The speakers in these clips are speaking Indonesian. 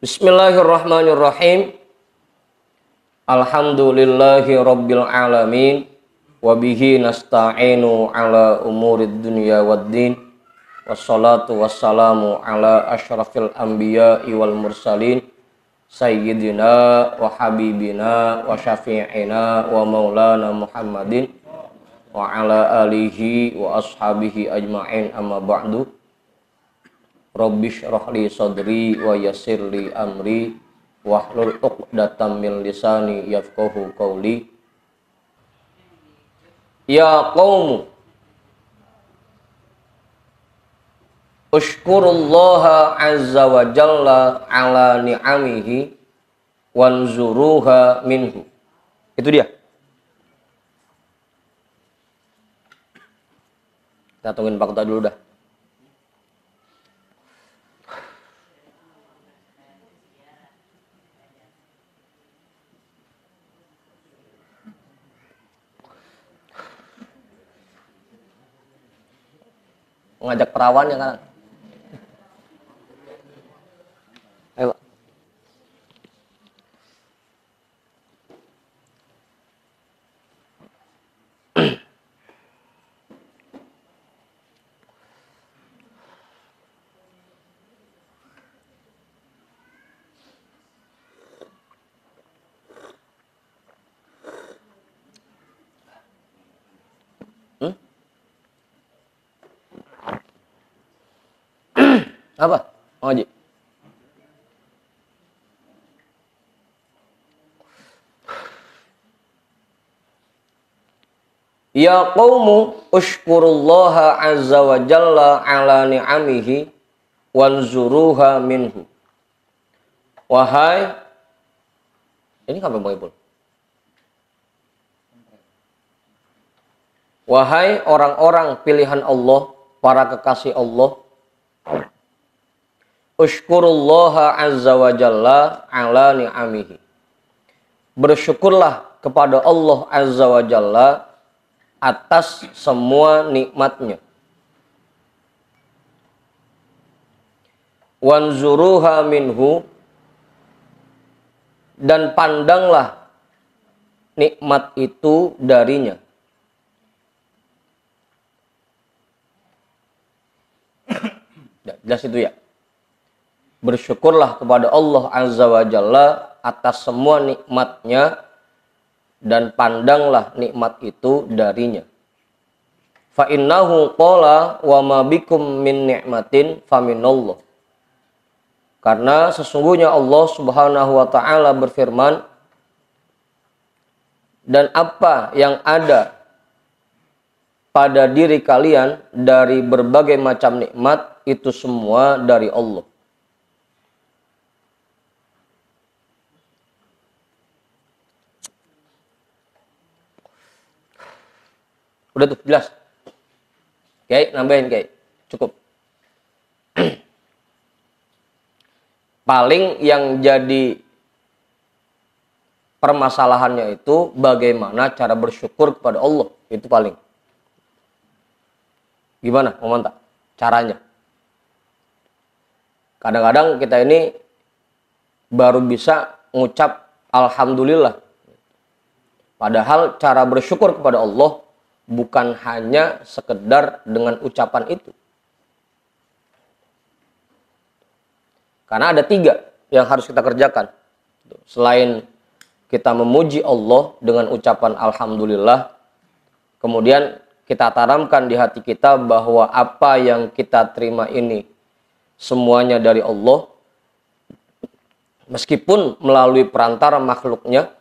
Bismillahirrahmanirrahim. Alhamdulillahi rabbil alamin. Wabihi nasta'inu ala umurid dunya waddin. Wassalatu wassalamu ala ashrafil anbiya'i wal mursalin. Sayyidina wa habibina wa syafi'ina wa maulana Muhammadin wa ala alihi wa ashabihi ajma'in, amma ba'du. Rabbi shrah li sadri wa yassir li amri wahlul 'uqdatam min lisani yafqahu qawli. Ya qaum, ushkurullaha azza wa jalla ala ni'amihi wanzuruha minhu. Itu dia. Kita tungguin Pak Kota dulu dah. Ngajak perawan ya kan? Ayo Pak. Apa? Mau ngaji? Ya qaumu ushkurullaha azza wa jalla ala ni'amihi wanzuruha minhu. Wahai, ini kapan Bang Ipul? Wahai orang-orang pilihan Allah, para kekasih Allah, ushkurullaha azza wa jalla ala ni'amihi. Bersyukurlah kepada Allah azza wa jalla atas semua nikmatnya. Wanzuruha minhu, dan pandanglah nikmat itu darinya. Jelas itu ya. Bersyukurlah kepada Allah azza wa jalla atas semua nikmatnya, dan pandanglah nikmat itu darinya. Fa innahu qala wa ma bikum min ni'matin faminallah. Karena sesungguhnya Allah Subhanahu wa taala berfirman, dan apa yang ada pada diri kalian dari berbagai macam nikmat itu semua dari Allah. Udah tuh, jelas. Oke, nambahin kayak cukup. Paling yang jadi permasalahannya itu bagaimana cara bersyukur kepada Allah. Itu paling. Gimana, Om Manta? Caranya. Kadang-kadang kita ini baru bisa ngucap alhamdulillah. Padahal cara bersyukur kepada Allah bukan hanya sekedar dengan ucapan itu. Karena ada 3 yang harus kita kerjakan. Selain kita memuji Allah dengan ucapan alhamdulillah, kemudian kita tanamkan di hati kita bahwa apa yang kita terima ini semuanya dari Allah, meskipun melalui perantara makhluknya.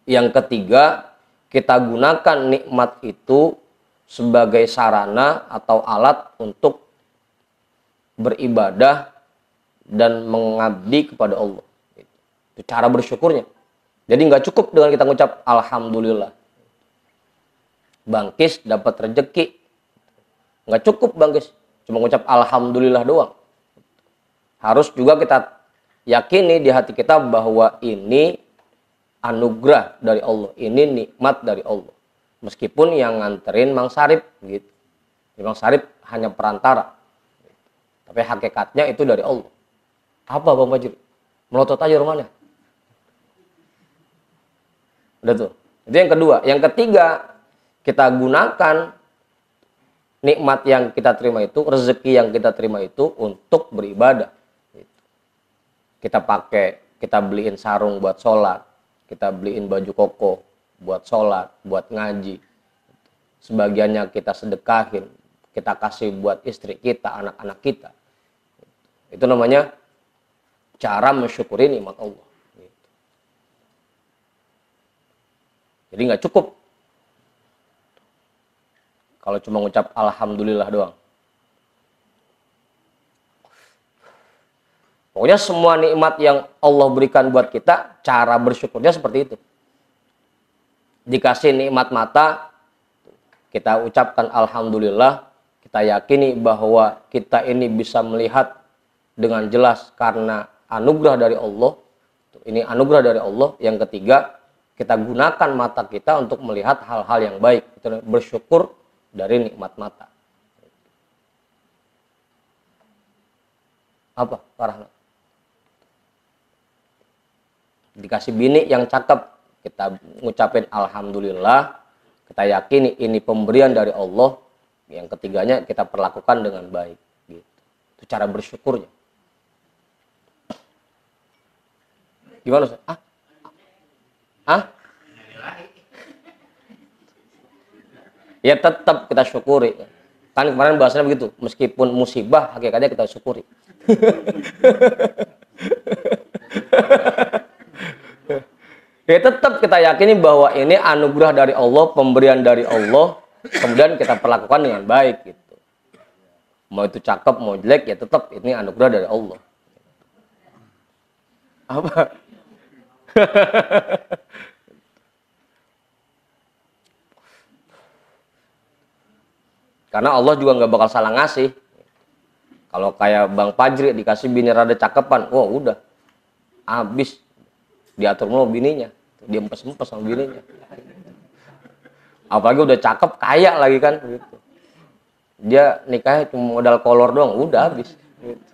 Yang ketiga, kita gunakan nikmat itu sebagai sarana atau alat untuk beribadah dan mengabdi kepada Allah. Itu cara bersyukurnya. Jadi nggak cukup dengan kita ngucap alhamdulillah. Bangkis dapat rezeki. Nggak cukup Bangkis, cuma ngucap alhamdulillah doang. Harus juga kita yakini di hati kita bahwa ini anugerah dari Allah, ini nikmat dari Allah. Meskipun yang nganterin Mang Sarip gitu. Mang Sarip hanya perantara. Tapi hakikatnya itu dari Allah. Apa Bang Fajri? Melotot aja rumahnya. Udah tuh. Itu yang kedua. Yang ketiga, kita gunakan nikmat yang kita terima itu, rezeki yang kita terima itu untuk beribadah. Kita pakai, kita beliin sarung buat sholat, kita beliin baju koko buat sholat, buat ngaji. Sebagiannya kita sedekahin, kita kasih buat istri kita, anak-anak kita. Itu namanya cara mensyukuri nikmat Allah. Jadi nggak cukup kalau cuma ngucap alhamdulillah doang. Pokoknya semua nikmat yang Allah berikan buat kita, cara bersyukurnya seperti itu. Dikasih nikmat mata, kita ucapkan alhamdulillah, kita yakini bahwa kita ini bisa melihat dengan jelas karena anugerah dari Allah. Ini anugerah dari Allah. Yang ketiga, kita gunakan mata kita untuk melihat hal-hal yang baik. Kita bersyukur dari nikmat mata. Apa, Pak Rahmat? Dikasih bini yang cakep, kita ngucapin alhamdulillah, kita yakini ini pemberian dari Allah. Yang ketiganya, kita perlakukan dengan baik. Gitu. Itu cara bersyukurnya. Gimana, Ustaz? Ya tetap kita syukuri. Kan kemarin bahasanya begitu, meskipun musibah hakikatnya kita syukuri. Ya tetap kita yakini bahwa ini anugerah dari Allah, pemberian dari Allah, kemudian kita perlakukan dengan baik gitu. Mau itu cakep, mau jelek, ya tetap ini anugerah dari Allah. Apa? Karena Allah juga nggak bakal salah ngasih. Kalau kayak Bang Fajri dikasih bini rada cakepan, wah udah habis diatur mulu bininya, dia empes-empes sama bininya. Apalagi udah cakep, kaya lagi kan, gitu. Dia nikahnya cuma modal kolor doang, udah habis. Gitu.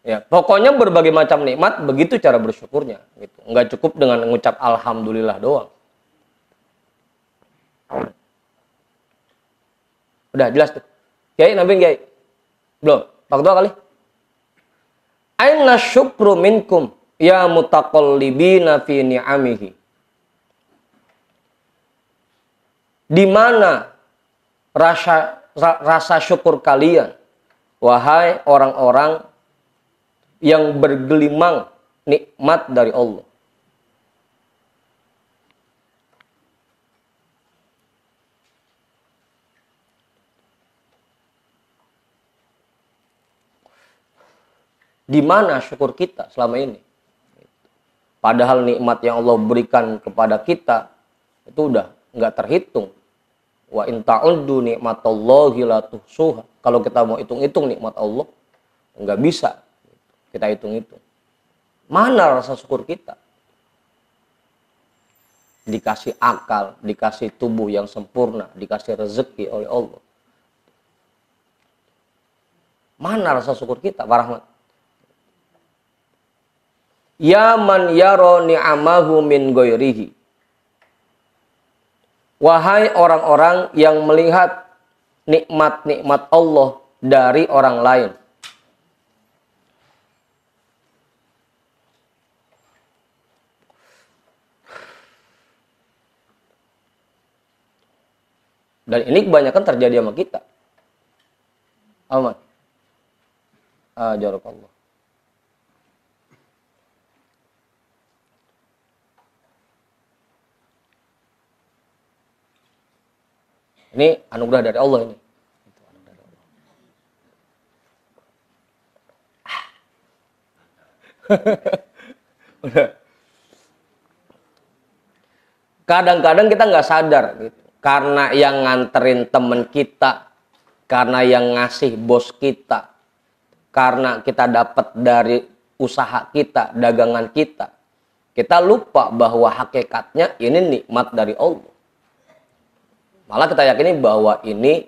Ya, pokoknya berbagai macam nikmat, begitu cara bersyukurnya. Gitu. Nggak cukup dengan mengucap alhamdulillah doang. Udah jelas tuh. Kiai, Nabi Kiai. Belum? Pak Ketua kali. Aina syukru minkum ya mutaqallibina fi ni'amihi. Di mana rasa syukur kalian, wahai orang-orang yang bergelimang nikmat dari Allah. Di mana syukur kita selama ini? Padahal nikmat yang Allah berikan kepada kita itu udah nggak terhitung. Wa in ta'uddu nikmatallahi la tuhsuha. Kalau kita mau hitung-hitung nikmat Allah, nggak bisa kita hitung-hitung. Mana rasa syukur kita? Dikasih akal, dikasih tubuh yang sempurna, dikasih rezeki oleh Allah. Mana rasa syukur kita, Pak Rahmat? Ya man yaro ni'amahu min ghairihi. Wahai orang-orang yang melihat nikmat-nikmat Allah dari orang lain. Dan ini kebanyakan terjadi sama kita. Aman. Jazakallah. Ini anugerah dari Allah ini. Kadang-kadang kita nggak sadar gitu. Karena yang nganterin temen kita, karena yang ngasih bos kita, karena kita dapat dari usaha kita, dagangan kita, kita lupa bahwa hakikatnya ini nikmat dari Allah. Malah kita yakini bahwa ini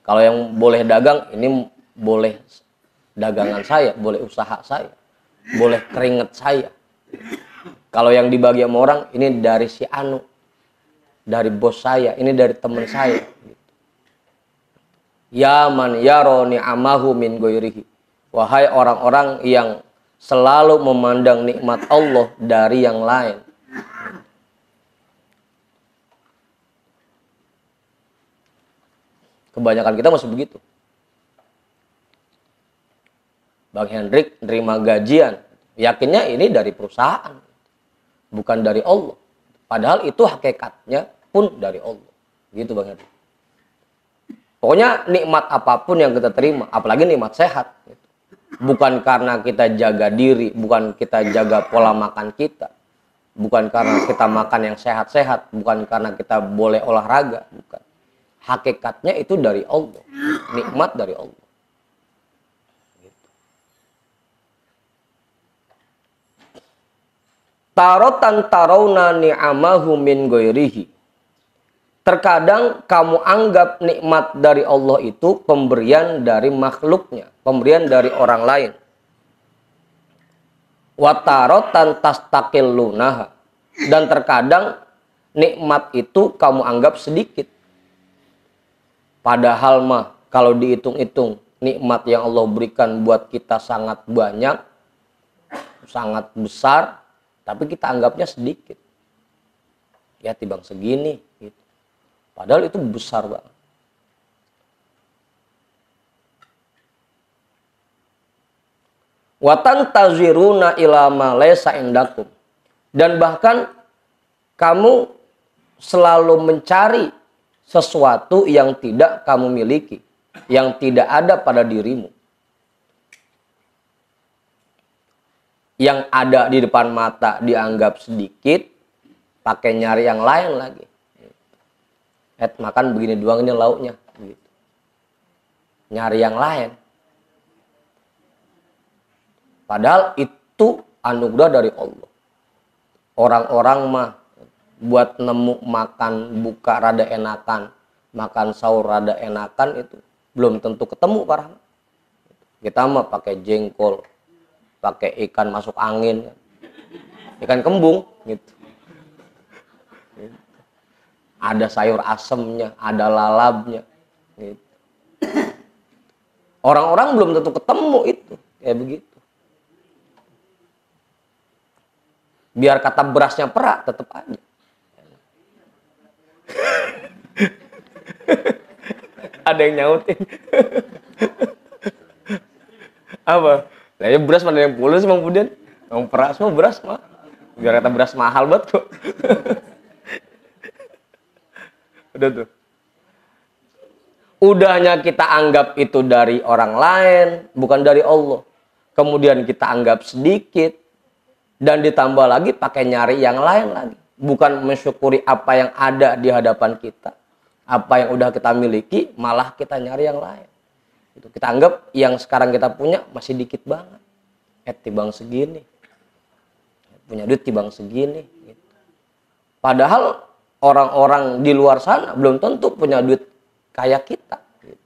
kalau yang boleh dagang, ini boleh dagangan saya, boleh usaha saya, boleh keringet saya. Kalau yang dibagi sama orang, ini dari si Anu, dari bos saya, ini dari teman saya. Ya man yaro ni'amahu min goirihi. Wahai orang-orang yang selalu memandang nikmat Allah dari yang lain. Kebanyakan kita masih begitu. Bang Hendrik nerima gajian, yakinnya ini dari perusahaan, bukan dari Allah. Padahal itu hakikatnya pun dari Allah. Gitu Bang Hendrik. Pokoknya nikmat apapun yang kita terima, apalagi nikmat sehat. Bukan karena kita jaga diri, bukan kita jaga pola makan kita. Bukan karena kita makan yang sehat-sehat, bukan karena kita boleh olahraga, bukan. Hakikatnya itu dari Allah, nikmat dari Allah. Tarotan tarawna ni'amahu min ghairihi. Terkadang kamu anggap nikmat dari Allah itu pemberian dari makhluknya, pemberian dari orang lain. Wa tarotan tastaqillunaha. Dan terkadang nikmat itu kamu anggap sedikit. Padahal mah kalau dihitung-hitung nikmat yang Allah berikan buat kita sangat banyak, sangat besar, tapi kita anggapnya sedikit. Ya tibang segini gitu. Padahal itu besar banget. Wa tantaziruna ila ma laysa indakum. Dan bahkan kamu selalu mencari sesuatu yang tidak kamu miliki, yang tidak ada pada dirimu. Yang ada di depan mata dianggap sedikit, pakai nyari yang lain lagi. Makan begini doang ini lauknya. Gitu. Nyari yang lain. Padahal itu anugerah dari Allah. Orang-orang mah buat nemu makan buka rada enakan, makan sahur rada enakan itu belum tentu ketemu parah. Kita mah pakai jengkol, pakai ikan masuk angin, ikan kembung gitu. Ada sayur asemnya, ada lalapnya. Gitu. Orang-orang belum tentu ketemu itu kayak begitu. Biar kata berasnya perak tetap aja. Ada yang nyautin. Apa? Nah, ya beras mana yang pulus Bang Puden? Yang perak semua beras mah. Biar kata beras mahal banget kok. Udah tuh. Udahnya kita anggap itu dari orang lain, bukan dari Allah. Kemudian kita anggap sedikit. Dan ditambah lagi pakai nyari yang lain lagi. Bukan mensyukuri apa yang ada di hadapan kita. Apa yang udah kita miliki, malah kita nyari yang lain. Kita anggap yang sekarang kita punya masih dikit banget. Tibang segini. Punya duit tibang segini. Gitu. Padahal orang-orang di luar sana belum tentu punya duit kayak kita. Gitu.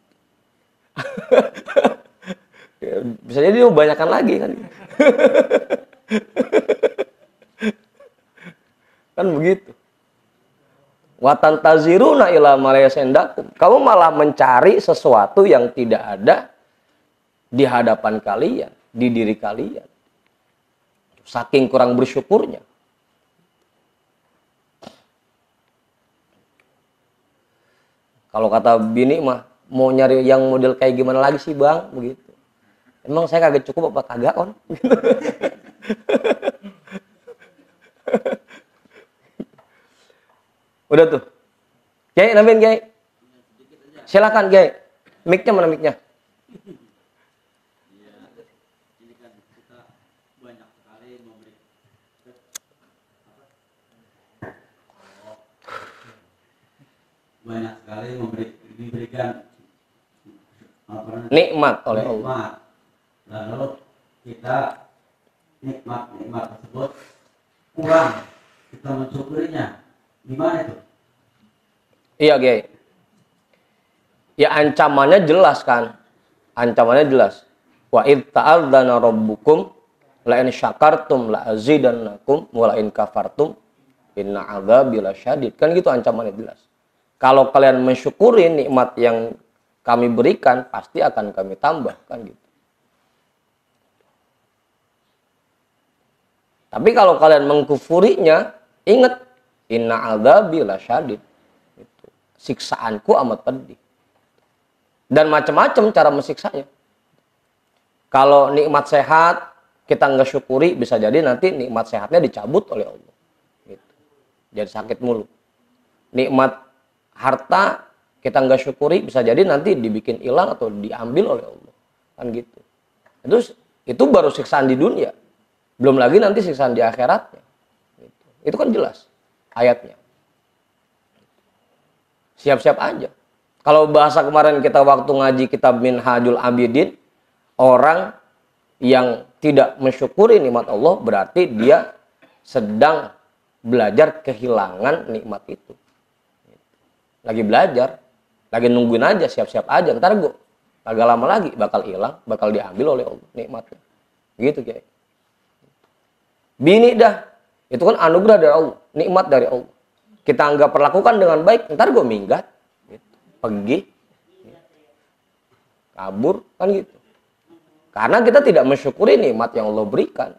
Bisa jadi dia banyakkan lagi kan. Kan begitu. Watan taziruna ila malayasendakum. Kamu malah mencari sesuatu yang tidak ada di hadapan kalian, di diri kalian. Saking kurang bersyukurnya. Kalau kata bini mah, mau nyari yang model kayak gimana lagi sih bang? Begitu. Emang saya kagak cukup apa kagak on? Udah tuh. Kiai, nambahin Kiai. Silakan Kiai. Mic-nya mana mic-nya? Banyak sekali diberikan nikmat oleh Allah. Lalu kita nikmat tersebut kurang kita mensyukurinya. Gimana itu? Iya, Kiai. Ya ancamannya jelas kan. Ancamannya jelas. Wa id ta'adzana rabbukum la in syakartum la azidannakum wa la in kafartum inna adzabi lasyadid. Kan gitu ancamannya jelas. Kalau kalian mensyukuri nikmat yang kami berikan, pasti akan kami tambah kan gitu. Tapi kalau kalian mengkufurinya, ingat inna adzabi lasyadid. Gitu. Siksaanku amat pedih. Dan macam-macam cara mensiksanya. Kalau nikmat sehat kita nggak syukuri, bisa jadi nanti nikmat sehatnya dicabut oleh Allah. Gitu. Jadi sakit mulu. Nikmat harta kita nggak syukuri, bisa jadi nanti dibikin hilang atau diambil oleh Allah. Kan gitu. Itu baru siksaan di dunia. Belum lagi nanti siksaan di akhiratnya. Gitu. Itu kan jelas ayatnya. Siap-siap aja. Kalau bahasa kemarin kita waktu ngaji kitab Minhajul Abidin, orang yang tidak mensyukuri nikmat Allah berarti dia sedang belajar kehilangan nikmat itu. Lagi belajar, lagi nungguin aja, siap-siap aja. Ntar gue agak lama lagi bakal hilang, bakal diambil oleh Allah nikmatnya. Gitu kayak. Bini dah, itu kan anugerah dari Allah, nikmat dari Allah. Kita nggak perlakukan dengan baik, ntar gue minggat. Pergi, kabur, kan gitu. Karena kita tidak mensyukuri nikmat yang Allah berikan.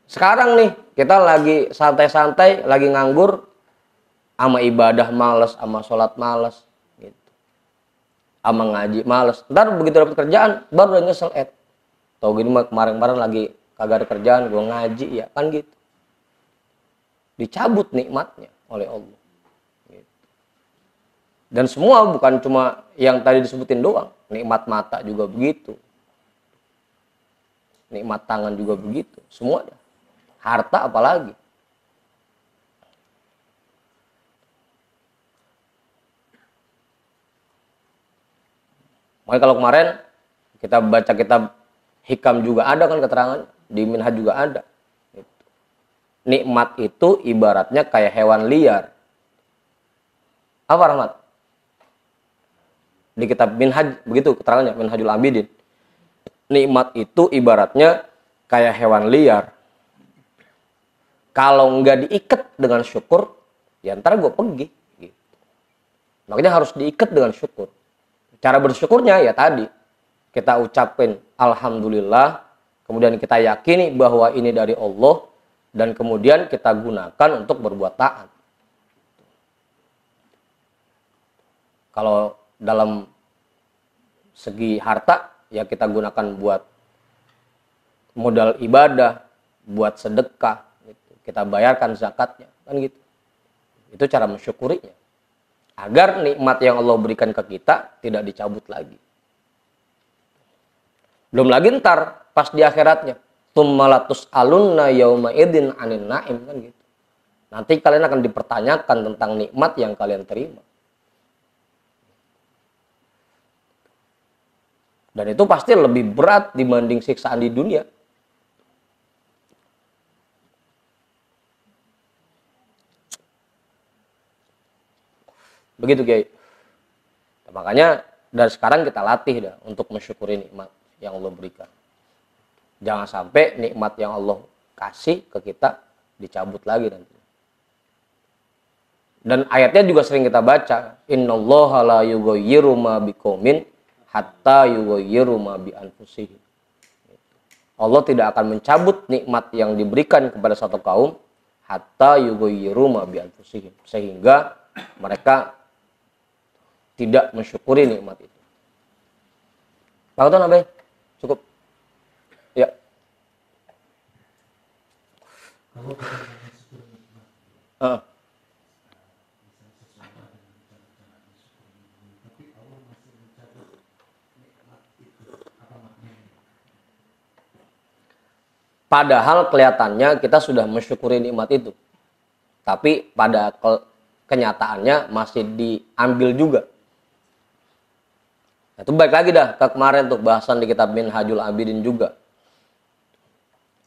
Sekarang nih, kita lagi santai-santai, lagi nganggur, sama ibadah males, sama sholat males, gitu. Sama ngaji males. Ntar begitu dapat kerjaan, baru udah nyesel, tau gini mah kemarin-kemarin lagi kagak ada kerjaan, gue ngaji, ya kan gitu. Dicabut nikmatnya oleh Allah. Dan semua bukan cuma yang tadi disebutin doang. Nikmat mata juga begitu. Nikmat tangan juga begitu. Semua. Harta apalagi. Makanya kalau kemarin kita baca kitab Hikam juga ada kan keterangan. Di Minhaj juga ada. Nikmat itu ibaratnya kayak hewan liar. Apa Rahmat? Di kitab Minhaj begitu keterangannya, Minhajul Abidin. Nikmat itu ibaratnya kayak hewan liar. Kalau nggak diikat dengan syukur, ya ntar gue pergi. Gitu. Makanya harus diikat dengan syukur. Cara bersyukurnya ya tadi kita ucapin alhamdulillah, kemudian kita yakini bahwa ini dari Allah, dan kemudian kita gunakan untuk berbuat taat. Kalau dalam segi harta, ya kita gunakan buat modal ibadah, buat sedekah, gitu. Kita bayarkan zakatnya, kan gitu. Itu cara mensyukurinya. Agar nikmat yang Allah berikan ke kita tidak dicabut lagi. Belum lagi ntar pas di akhiratnya, tummalatus alunna yauma idin anin naim, kan gitu. Nanti kalian akan dipertanyakan tentang nikmat yang kalian terima. Dan itu pasti lebih berat dibanding siksaan di dunia. Begitu Kiai. Nah, makanya dari sekarang kita latih dah untuk mensyukuri nikmat yang Allah berikan. Jangan sampai nikmat yang Allah kasih ke kita dicabut lagi nanti. Dan ayatnya juga sering kita baca, innallaha la yughayyiru ma biqaumin hatta yughayyiru ma bi anfusihim. Allah tidak akan mencabut nikmat yang diberikan kepada satu kaum hatta yughayyiru ma bi anfusihim, sehingga mereka tidak mensyukuri nikmat itu. Pak Uton apa? Cukup. Ya. Kalau kita mensyukuri nikmat, tapi Allah masih mencabut nikmat itu, apa maknanya? Padahal kelihatannya kita sudah mensyukuri nikmat itu, tapi pada kenyataannya masih diambil juga. Nah, itu balik lagi dah ke kemarin tuh bahasan di kitab Minhajul Abidin juga.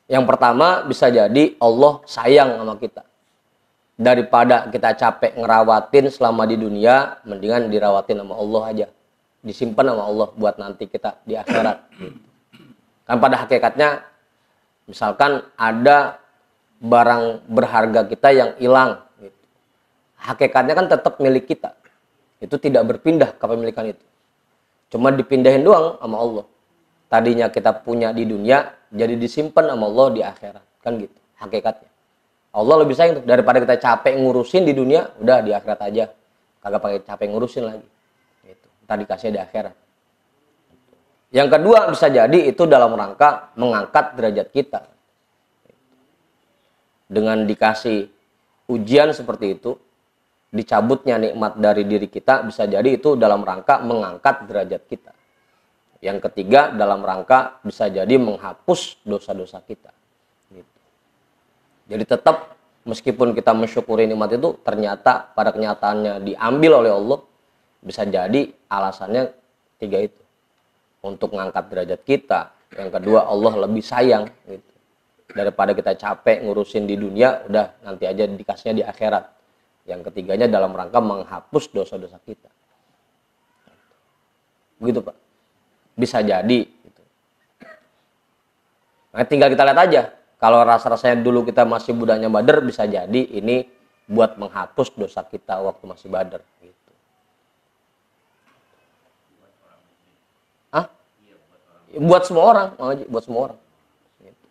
Yang pertama bisa jadi Allah sayang sama kita. daripada kita capek ngerawatin selama di dunia, mendingan dirawatin sama Allah aja, disimpan sama Allah buat nanti kita di akhirat gitu. Kan pada hakikatnya misalkan ada barang berharga kita yang hilang gitu. Hakikatnya kan tetap milik kita, itu tidak berpindah kepemilikan itu, cuma dipindahin doang sama Allah. Tadinya kita punya di dunia, jadi disimpan sama Allah di akhirat, kan gitu hakikatnya. Allah lebih sayang tuh, daripada kita capek ngurusin di dunia, udah di akhirat aja, kagak pakai capek ngurusin lagi gitu. Tadi dikasih di akhirat. Yang kedua bisa jadi itu dalam rangka mengangkat derajat kita. Dengan dikasih ujian seperti itu, dicabutnya nikmat dari diri kita, bisa jadi itu dalam rangka mengangkat derajat kita. Yang ketiga dalam rangka bisa jadi menghapus dosa-dosa kita gitu. Jadi tetap meskipun kita mensyukuri nikmat itu, ternyata pada kenyataannya diambil oleh Allah, bisa jadi alasannya tiga itu, untuk mengangkat derajat kita. Yang kedua, Allah lebih sayang gitu. Daripada kita capek ngurusin di dunia, udah nanti aja dikasihnya di akhirat. Yang ketiganya dalam rangka menghapus dosa-dosa kita. Begitu Pak. Bisa jadi gitu. Nah, tinggal kita lihat aja. Kalau rasa-rasanya dulu kita masih budaknya Badar, bisa jadi ini buat menghapus dosa kita waktu masih Badar gitu. Hah? Buat semua orang, buat semua orang. Gitu.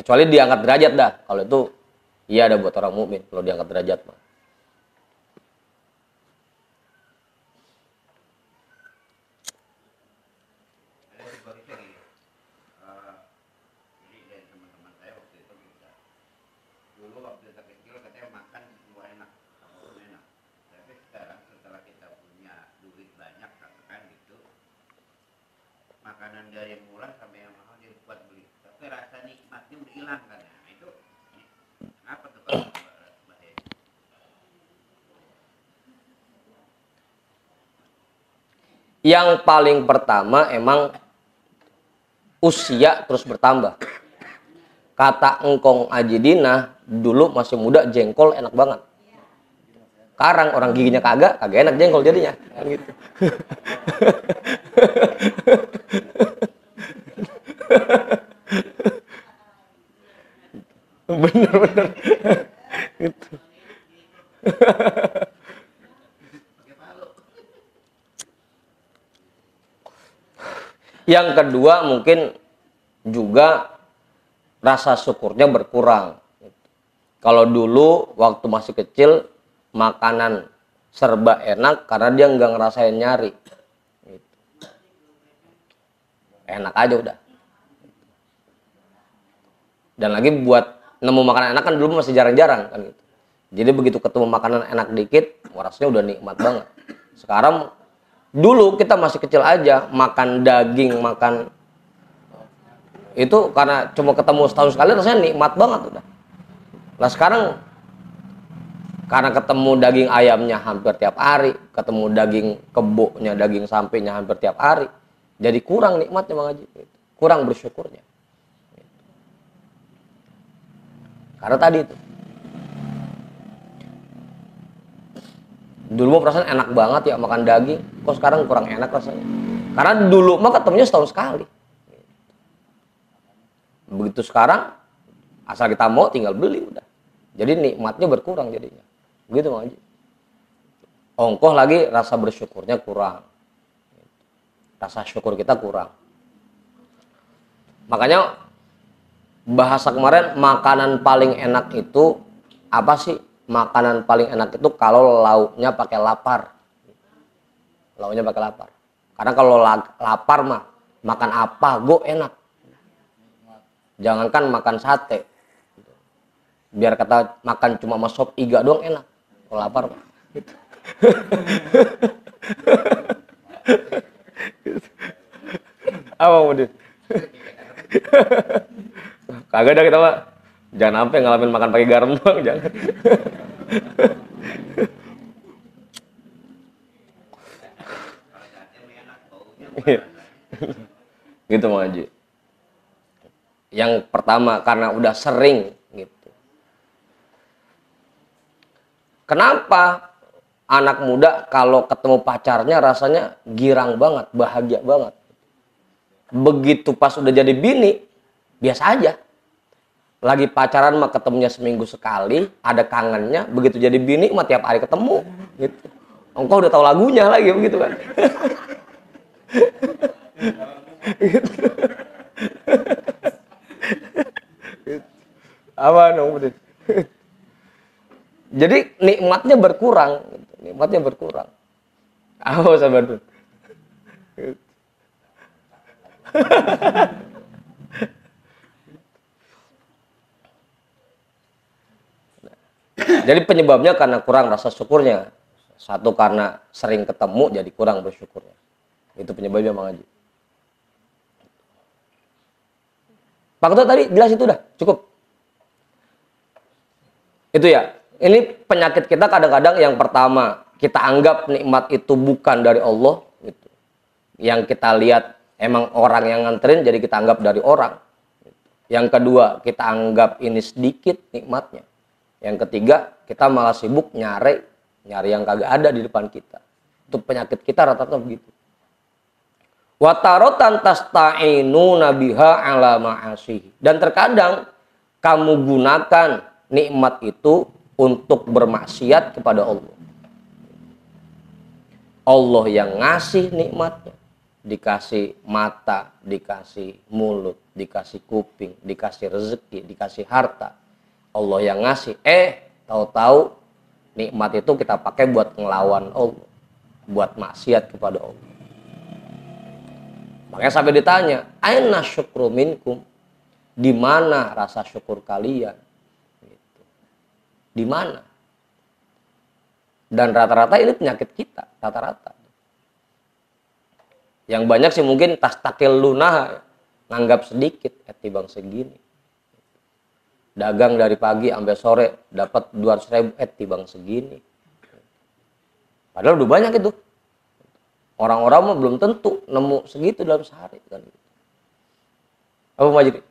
Kecuali diangkat derajat dah. Kalau itu iya ada buat orang mukmin kalau diangkat derajat mah. Makanan dari yang murah sampai yang mahal dia buat beli, tapi rasa nikmatnya udah hilang kan ya. Itu kenapa tuh kalau bahaya? Yang paling pertama emang usia terus bertambah. Kata engkong Ajidina, dulu masih muda jengkol enak banget. Sekarang orang giginya kagak enak jengkol jadinya. Gitu. Bener-bener. Gitu. Yang kedua mungkin juga rasa syukurnya berkurang. Kalau dulu waktu masih kecil makanan serba enak karena dia nggak ngerasain nyari. Enak aja udah. Dan lagi buat nemu makanan enak kan dulu masih jarang-jarang kan gitu. Jadi begitu ketemu makanan enak dikit, rasanya udah nikmat banget. Sekarang dulu kita masih kecil aja makan daging, makan itu karena cuma ketemu setahun sekali rasanya nikmat banget udah. Nah sekarang karena ketemu daging ayamnya hampir tiap hari, ketemu daging keboknya, daging sampingnya hampir tiap hari, jadi kurang nikmatnya Bang Haji, kurang bersyukurnya. Karena tadi itu dulu mah perasaan enak banget ya makan daging, kok sekarang kurang enak rasanya. Karena dulu mah ketemunya setahun sekali. Begitu sekarang asal kita mau tinggal beli udah. Jadi nikmatnya berkurang jadinya. Begitu Bang Haji. Ongkoh lagi rasa bersyukurnya kurang. Rasa syukur kita kurang. Makanya bahasa kemarin makanan paling enak itu apa sih? Makanan paling enak itu kalau lauknya pakai lapar. Lauknya pakai lapar. Karena kalau lapar mah makan apa go enak. Jangankan makan sate. Biar kata makan cuma sama sop iga doang enak. Kalau lapar mah. Gitu. Apa Mudin? Kagak dah kita mah. Jangan sampai ngalamin makan pakai garam doang, jangan. Gitu Bang Haji. Yang pertama karena udah sering gitu. Kenapa anak muda kalau ketemu pacarnya rasanya girang banget, bahagia banget. Begitu pas udah jadi bini, biasa aja. Lagi pacaran mah ketemunya seminggu sekali, ada kangennya. Begitu jadi bini mah tiap hari ketemu. Gitu. Engkau udah tahu lagunya lagi begitu kan. Gitu. Apa dong? Jadi nikmatnya berkurang. Nikmatnya berkurang. Apa sabar tuh? Jadi penyebabnya karena kurang rasa syukurnya. Satu karena sering ketemu jadi kurang bersyukurnya. Itu penyebabnya Bang Haji. Pak Ketua tadi jelas itu udah cukup. Itu ya. Ini penyakit kita kadang-kadang yang pertama kita anggap nikmat itu bukan dari Allah. Gitu. Yang kita lihat emang orang yang nganterin jadi kita anggap dari orang. Yang kedua kita anggap ini sedikit nikmatnya. Yang ketiga, kita malah sibuk nyari yang kagak ada di depan kita. Itu penyakit kita rata-rata begitu. Wa taratan tasta'inu nabiha ala ma'asih. Dan terkadang kamu gunakan nikmat itu untuk bermaksiat kepada Allah. Allah yang ngasih nikmatnya. Dikasih mata, dikasih mulut, dikasih kuping, dikasih rezeki, dikasih harta. Allah yang ngasih, tahu-tahu nikmat itu kita pakai buat ngelawan Allah, buat maksiat kepada Allah. Makanya sampai ditanya, aina syukru minkum, di mana rasa syukur kalian? Gitu. Di mana? Dan rata-rata ini penyakit kita, rata-rata. Yang banyak sih mungkin tastakil lunah, nganggap sedikit, bang segini. Dagang dari pagi sampai sore dapat 200.000, bang segini. Padahal udah banyak itu. Orang-orang mah belum tentu nemu segitu dalam sehari kan. Apa Majid?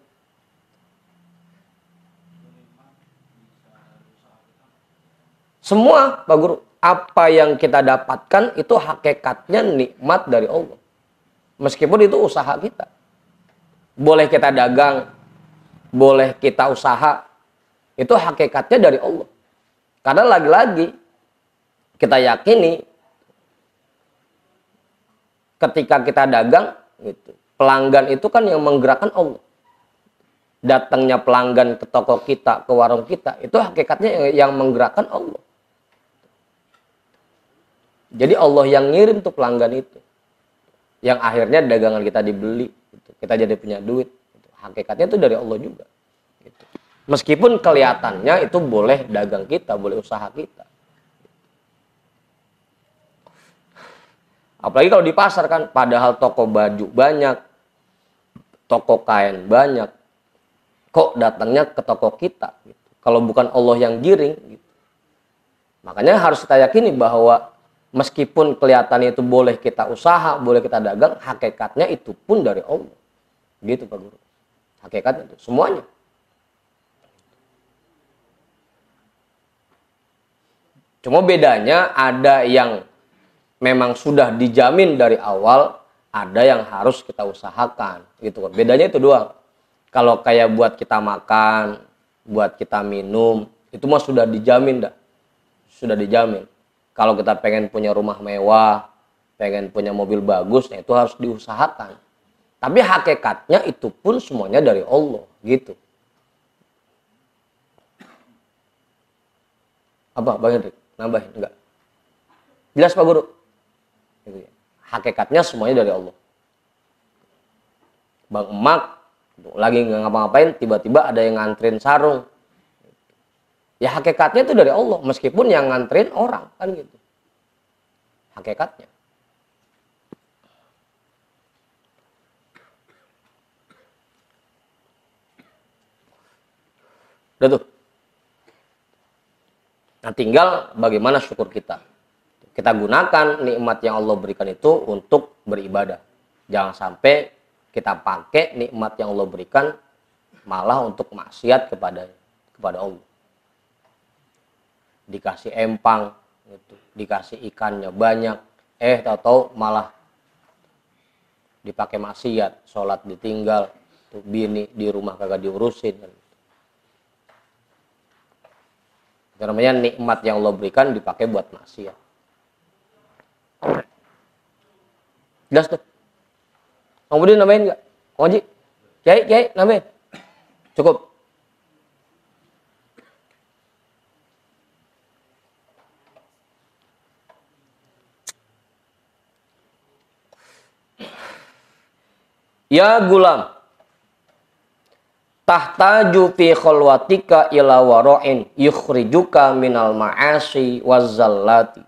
Semua Pak Guru, apa yang kita dapatkan itu hakikatnya nikmat dari Allah. Meskipun itu usaha kita. Boleh kita dagang, boleh kita usaha, itu hakikatnya dari Allah. Karena lagi-lagi kita yakini ketika kita dagang, gitu, pelanggan itu kan yang menggerakkan Allah. Datangnya pelanggan ke toko kita, ke warung kita, itu hakikatnya yang menggerakkan Allah. Jadi Allah yang ngirim tuh pelanggan itu. Yang akhirnya dagangan kita dibeli, gitu. Kita jadi punya duit. Gitu. Hakikatnya itu dari Allah juga. Gitu. Meskipun kelihatannya itu boleh dagang kita, boleh usaha kita. Apalagi kalau di pasar kan, padahal toko baju banyak, toko kain banyak, kok datangnya ke toko kita? Gitu. Kalau bukan Allah yang giring, gitu. Makanya harus kita yakini bahwa meskipun kelihatannya itu boleh kita usaha, boleh kita dagang, hakikatnya itu pun dari Allah. Gitu Pak Guru. Hakikatnya itu, semuanya. Cuma bedanya ada yang memang sudah dijamin dari awal, ada yang harus kita usahakan. Gitu kan. Bedanya itu doang. Kalau kayak buat kita makan, buat kita minum, itu mah sudah dijamin dah. Sudah dijamin. Kalau kita pengen punya rumah mewah, pengen punya mobil bagus, nah itu harus diusahakan. Tapi hakikatnya itu pun semuanya dari Allah, gitu. Apa Bang Hendrik? Nambahin enggak? Jelas Pak Guru? Gitu ya. Hakikatnya semuanya dari Allah. Bang Emak lagi nggak ngapa-ngapain, tiba-tiba ada yang nganterin sarung. Ya hakikatnya itu dari Allah, meskipun yang nganterin orang, kan gitu. Hakikatnya. Udah tuh. Nah tinggal bagaimana syukur kita. Kita gunakan nikmat yang Allah berikan itu untuk beribadah. Jangan sampai kita pakai nikmat yang Allah berikan malah untuk maksiat kepada Allah. dikasih empang, gitu. Dikasih ikannya banyak, tahu-tahu malah dipakai maksiat, sholat ditinggal, tuh bini di rumah kagak diurusin. Itu namanya nikmat yang Allah berikan dipakai buat maksiat. Jelas tuh. Kemudian nambahin nggak? Ngaji? Kiai, nambahin. Cukup. Ya gulam, tahtaju fi khalwatika ila wara'in yukhrijuka minal ma'asi wazzallati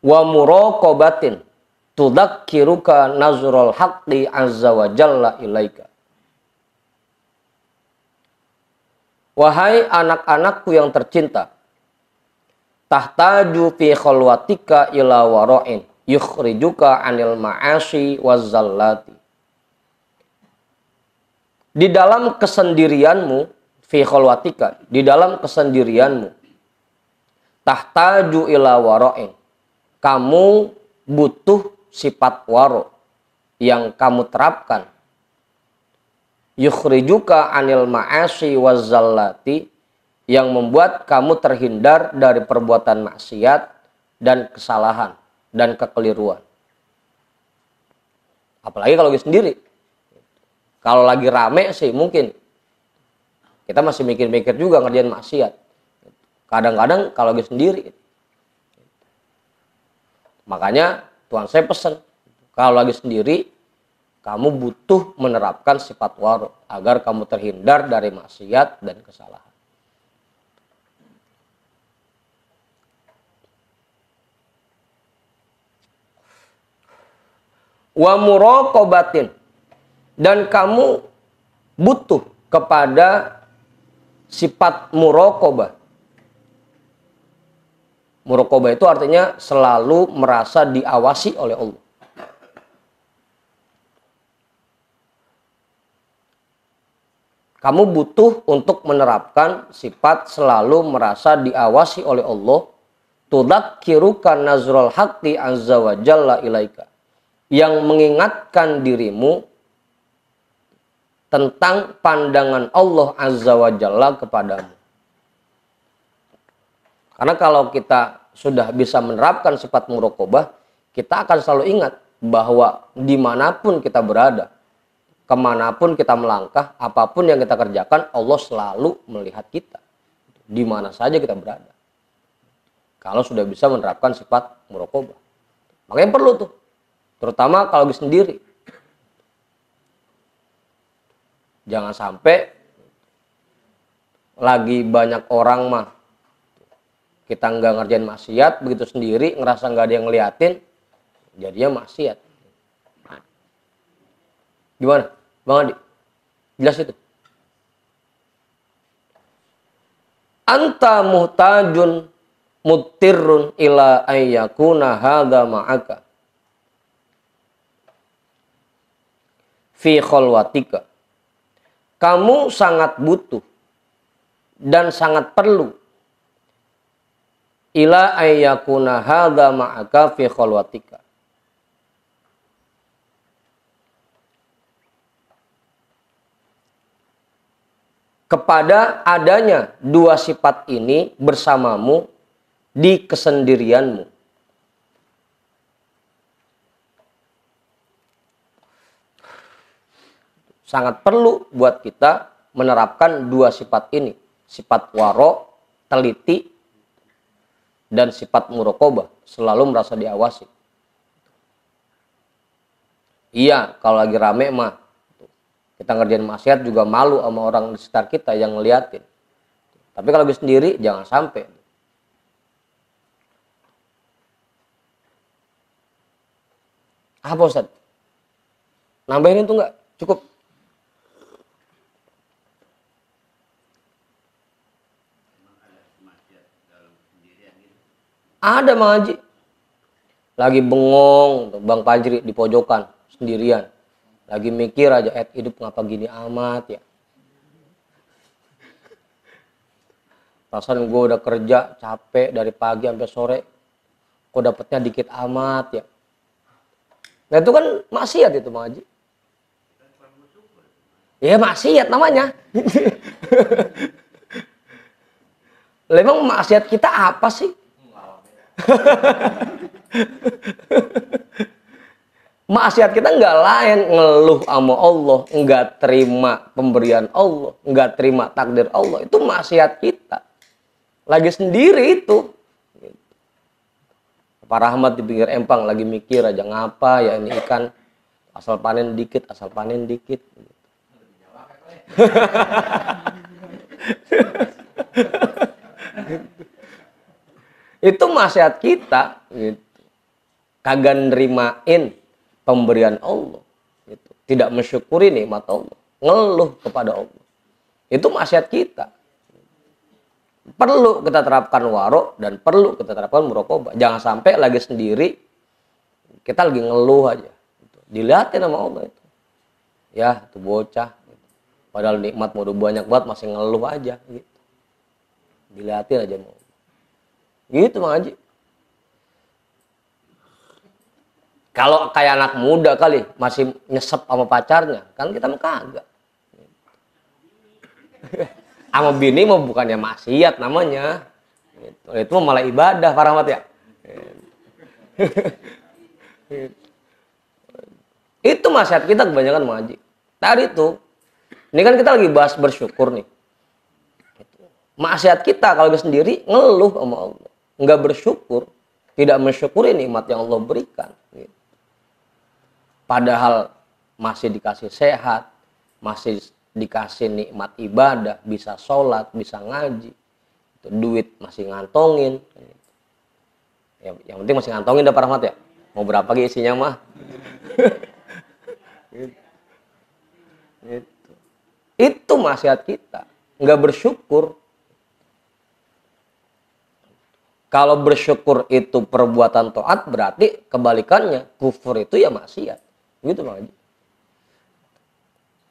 wa muraqabatin tudzakiruka nazrul haqqi azza wa jalla ilaika. Wahai anak-anakku yang tercinta, tahtaju fi khalwatika ila wara'in yukhrijuka anil ma'asi wazzallati. Di dalam kesendirianmu, fi khalwatika, di dalam kesendirianmu, tahtaju ila wara'in, kamu butuh sifat waro yang kamu terapkan. Yukhrijuka anil ma'asi wazzallati, yang membuat kamu terhindar dari perbuatan maksiat dan kesalahan dan kekeliruan. Apalagi kalau lagi sendiri. Kalau lagi rame sih mungkin kita masih mikir-mikir juga ngerjain maksiat. Kadang-kadang kalau lagi sendiri. Makanya Tuhan saya pesan, kalau lagi sendiri kamu butuh menerapkan sifat waro agar kamu terhindar dari maksiat dan kesalahan. Wa muraqabatin, dan kamu butuh kepada sifat muraqabah. Muraqabah itu artinya selalu merasa diawasi oleh Allah. Kamu butuh untuk menerapkan sifat selalu merasa diawasi oleh Allah. Tudzakiruka nazrul haqqi azza wa jalla ilaika, yang mengingatkan dirimu tentang pandangan Allah azza wa jalla kepadamu. Karena kalau kita sudah bisa menerapkan sifat muraqabah, kita akan selalu ingat bahwa dimanapun kita berada, kemanapun kita melangkah, apapun yang kita kerjakan, Allah selalu melihat kita. Di mana saja kita berada. Kalau sudah bisa menerapkan sifat muraqabah. Makanya perlu tuh. Terutama kalau lagi sendiri. Jangan sampai lagi banyak orang mah kita nggak ngerjain maksiat, begitu sendiri ngerasa nggak ada yang ngeliatin, jadinya maksiat. Gimana, Bang Adi? Jelas itu. Anta muhtajun muttirrun ila ayyakuna hadza ma'aka fi khalwatika. Kamu sangat butuh dan sangat perlu ila ayyakuna hadza ma'aka fi khalwatika, kepada adanya dua sifat ini bersamamu di kesendirianmu. Sangat perlu buat kita menerapkan dua sifat ini. Sifat waro, teliti, dan sifat muraqabah, selalu merasa diawasi. Iya, kalau lagi rame mah kita ngerjain maksiat juga malu sama orang di sekitar kita yang ngeliatin. Tapi kalau lagi sendiri jangan sampai. Apa Ustaz? Nambahin itu enggak? Cukup? Ada Bang Haji. Lagi bengong, Bang Fajri di pojokan sendirian. Lagi mikir aja, hidup ngapa gini amat ya. Perasaan gue udah kerja capek dari pagi sampai sore, kok dapetnya dikit amat ya. Nah itu kan maksiat itu Mang Haji. Ya maksiat namanya. Memang maksiat kita apa sih? Maksiat kita nggak lain ngeluh sama Allah, nggak terima pemberian Allah, nggak terima takdir Allah. Itu maksiat kita. Lagi sendiri itu. Pak Rahmat di pinggir empang lagi mikir aja ngapa ya ini ikan asal panen dikit, asal panen dikit. Itu maksiat kita. Gitu. Kagak nerimain pemberian Allah, gitu. Tidak mensyukuri nikmat Allah, ngeluh kepada Allah, itu maksiat kita. Perlu kita terapkan waro dan perlu kita terapkan muraqabah. Jangan sampai lagi sendiri kita lagi ngeluh aja, gitu. Dilihatin sama Allah itu, ya itu bocah, gitu. Padahal nikmat mau udah banyak banget masih ngeluh aja, gitu. Dilihatin aja mau, gitu Mang Haji. Kalau kayak anak muda kali masih nyesep sama pacarnya, kan kita mah kagak. Sama bini mah bukannya maksiat namanya. Itu mah malah ibadah Pak Rahmat ya. Itu maksiat kita kebanyakan Mang Haji. Tadi tuh, ini kan kita lagi bahas bersyukur nih. Maksiat kita kalau sendiri ngeluh sama Allah, nggak bersyukur, tidak mensyukuri nikmat yang Allah berikan. Padahal masih dikasih sehat, masih dikasih nikmat ibadah, bisa sholat, bisa ngaji, duit masih ngantongin. Ya, yang penting masih ngantongin dah Pak Rahmat ya. Mau berapa lagi isinya mah? Itu maksiat kita, nggak bersyukur. Kalau bersyukur itu perbuatan taat, berarti kebalikannya kufur itu ya maksiat. Gitu Mang Haji.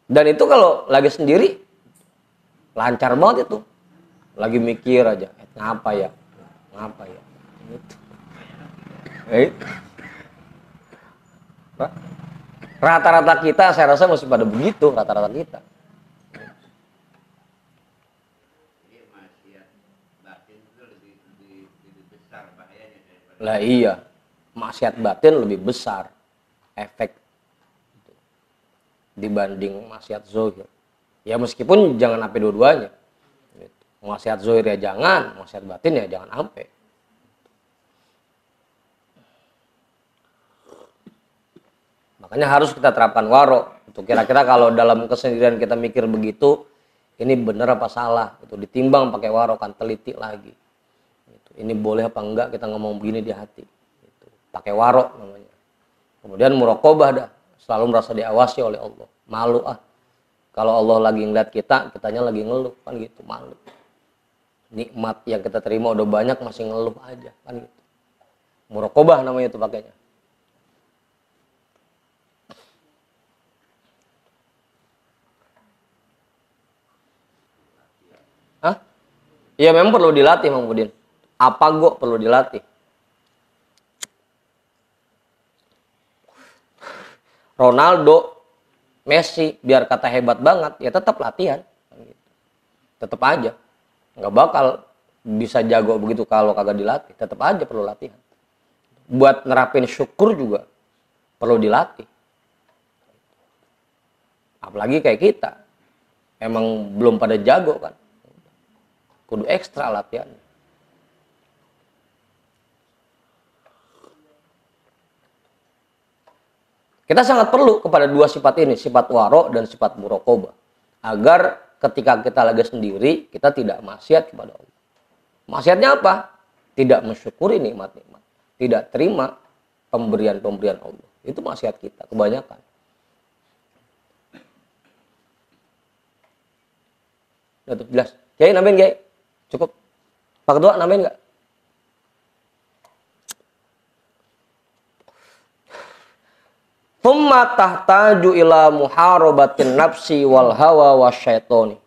Dan itu kalau lagi sendiri lancar banget itu. Lagi mikir aja, ngapa ya? Ngapa ya? Gitu. Rata-rata kita saya rasa masih pada begitu, rata-rata kita. Jadi maksiat batin itu lebih besar bahayanya daripada. Lah iya, maksiat batin lebih besar efek dibanding maksiat zohir. Ya meskipun jangan sampai dua-duanya. Maksiat zohir ya jangan, maksiat batin ya jangan sampai. Makanya harus kita terapkan waro. Itu kira-kira kalau dalam kesendirian kita mikir begitu, ini benar apa salah? Itu ditimbang pakai waro kan teliti lagi. Ini boleh apa enggak kita ngomong begini di hati. Pakai waro namanya. Kemudian muraqabah dah. Selalu merasa diawasi oleh Allah. Malu ah. Kalau Allah lagi ngeliat kita, kitanya lagi ngeluh. Kan gitu, malu. Nikmat yang kita terima udah banyak masih ngeluh aja. Kan gitu. Muraqabah namanya itu pakainya. Hah? Iya memang perlu dilatih Mang Budin. Apa kok perlu dilatih? Ronaldo, Messi, biar kata hebat banget, ya tetap latihan. Tetap aja. Nggak bakal bisa jago begitu kalau kagak dilatih. Tetap aja perlu latihan. Buat nerapin syukur juga perlu dilatih. Apalagi kayak kita. Emang belum pada jago kan. Kudu ekstra latihan. Kita sangat perlu kepada dua sifat ini, sifat waro dan sifat muraqabah. Agar ketika kita lagi sendiri, kita tidak maksiat kepada Allah. Maksiatnya apa? Tidak mensyukuri nikmat-nikmat. Tidak terima pemberian-pemberian Allah. Itu maksiat kita, kebanyakan. Udah jelas. Kiai nambahin Kiai? Cukup? Pak Ketua nambahin nggak? Thumma tahtaju ila muharabatin nafsi wal hawa wasyaitoni.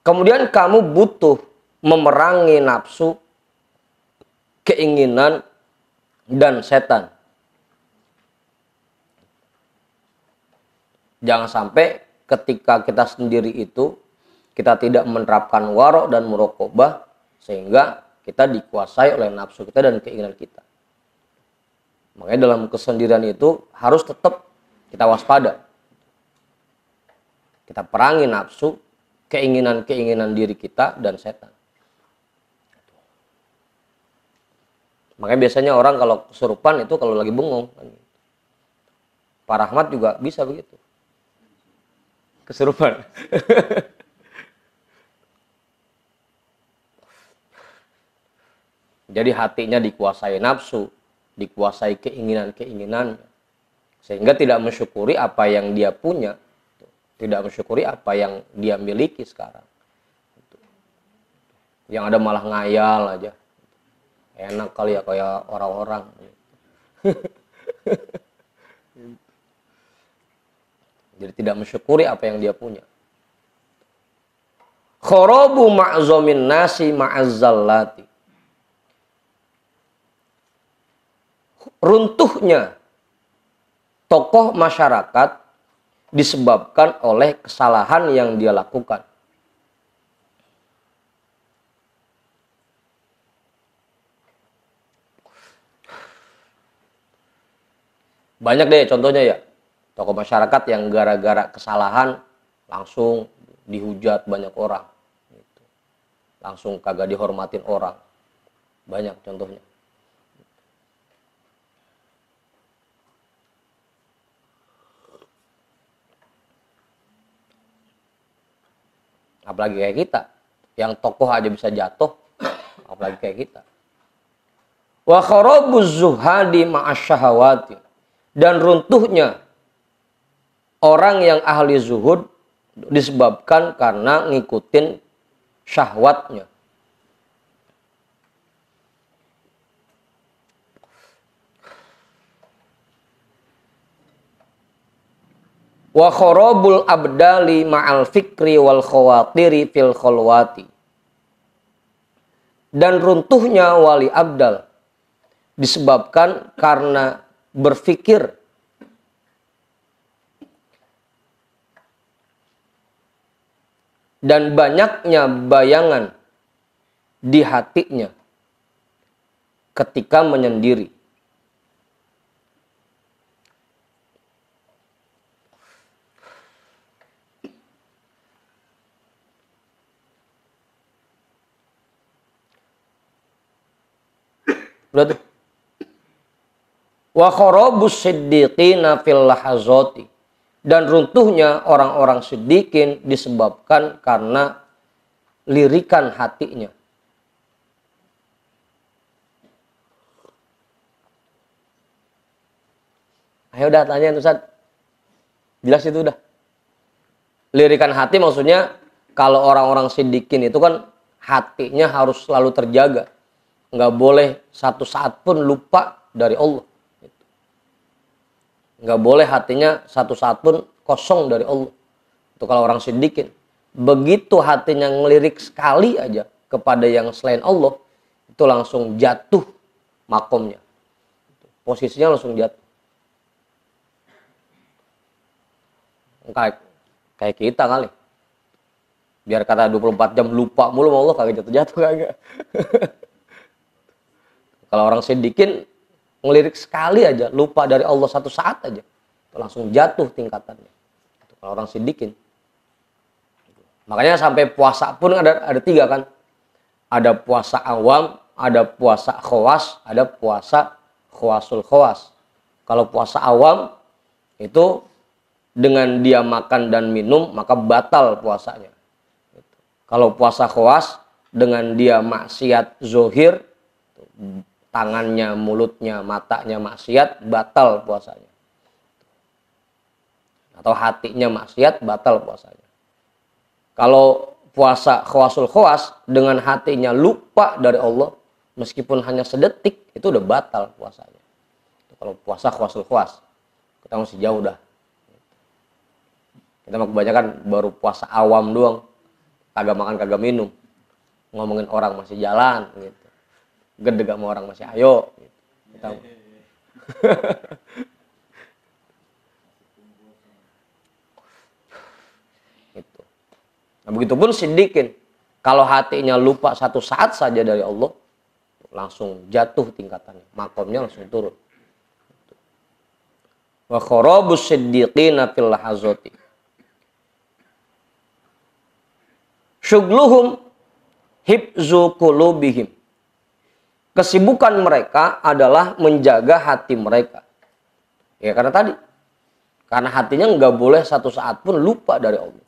Kemudian kamu butuh memerangi nafsu, keinginan, dan setan. Jangan sampai ketika kita sendiri itu kita tidak menerapkan warok dan muraqabah sehingga kita dikuasai oleh nafsu kita dan keinginan kita. Makanya dalam kesendirian itu harus tetap kita waspada. Kita perangi nafsu, keinginan-keinginan diri kita dan setan. Makanya biasanya orang kalau kesurupan itu kalau lagi bengong. Pak Rahmat juga bisa begitu. Kesurupan. Jadi hatinya dikuasai nafsu, dikuasai keinginan-keinginan, sehingga tidak mensyukuri apa yang dia punya, tidak mensyukuri apa yang dia miliki sekarang. Yang ada malah ngayal aja. Enak kali ya kayak orang-orang. Jadi tidak mensyukuri apa yang dia punya. Kharabu ma'zomin nasi ma'azzallati. Runtuhnya tokoh masyarakat disebabkan oleh kesalahan yang dia lakukan. Banyak deh contohnya ya. Tokoh masyarakat yang gara-gara kesalahan langsung dihujat banyak orang. Langsung kagak dihormatin orang. Banyak contohnya. Apalagi kayak kita. Yang tokoh aja bisa jatuh. Apalagi kayak kita. Wa kharabuz zuhadi ma'asyahawati. Dan runtuhnya orang yang ahli zuhud disebabkan karena ngikutin syahwatnya. Wa kharabul abdali ma'al fikri wal khawatiri fil khalwati. Dan runtuhnya wali abdal disebabkan karena berpikir dan banyaknya bayangan di hatinya ketika menyendiri. Udah tuh. Wa kharabus siddiqina fil lahazati. Dan runtuhnya orang-orang siddiqin disebabkan karena lirikan hatinya. Ayo udah tanya Ustaz. Jelas itu udah. Lirikan hati maksudnya kalau orang-orang siddiqin itu kan hatinya harus selalu terjaga. Nggak boleh satu saat pun lupa dari Allah. Nggak boleh hatinya satu saat pun kosong dari Allah. Itu kalau orang siddiqin. Begitu hatinya ngelirik sekali aja kepada yang selain Allah, itu langsung jatuh makomnya. Posisinya langsung jatuh. Kayak kita kali. Biar kata 24 jam lupa mulu sama Allah, kagak jatuh-jatuh kagak. Kalau orang siddiqin ngelirik sekali aja, lupa dari Allah satu saat aja, itu langsung jatuh tingkatannya. Itu kalau orang siddiqin. Makanya sampai puasa pun ada tiga kan. Ada puasa awam, ada puasa khawas, ada puasa khawasul khawas. Kalau puasa awam itu dengan dia makan dan minum maka batal puasanya. Kalau puasa khawas dengan dia maksiat zohir, tangannya, mulutnya, matanya maksiat, batal puasanya. Atau hatinya maksiat, batal puasanya. Kalau puasa khawasul khawas, dengan hatinya lupa dari Allah, meskipun hanya sedetik, itu udah batal puasanya. Kalau puasa khawasul khawas, kita masih jauh dah. Kita mah kebanyakan baru puasa awam doang, kagak makan, kagak minum. ngomongin orang masih jalan gitu. Gede sama orang masih ayo gitu. Kita gitu. Nah, begitupun siddiqin. Kalau hatinya lupa satu saat saja dari Allah, langsung jatuh tingkatannya, makomnya langsung turun. Wa kharabus siddiqina fil lahazati. Syugluhum hibzu qulubihim. Kesibukan mereka adalah menjaga hati mereka. Ya karena tadi. Karena hatinya nggak boleh satu saat pun lupa dari Allah.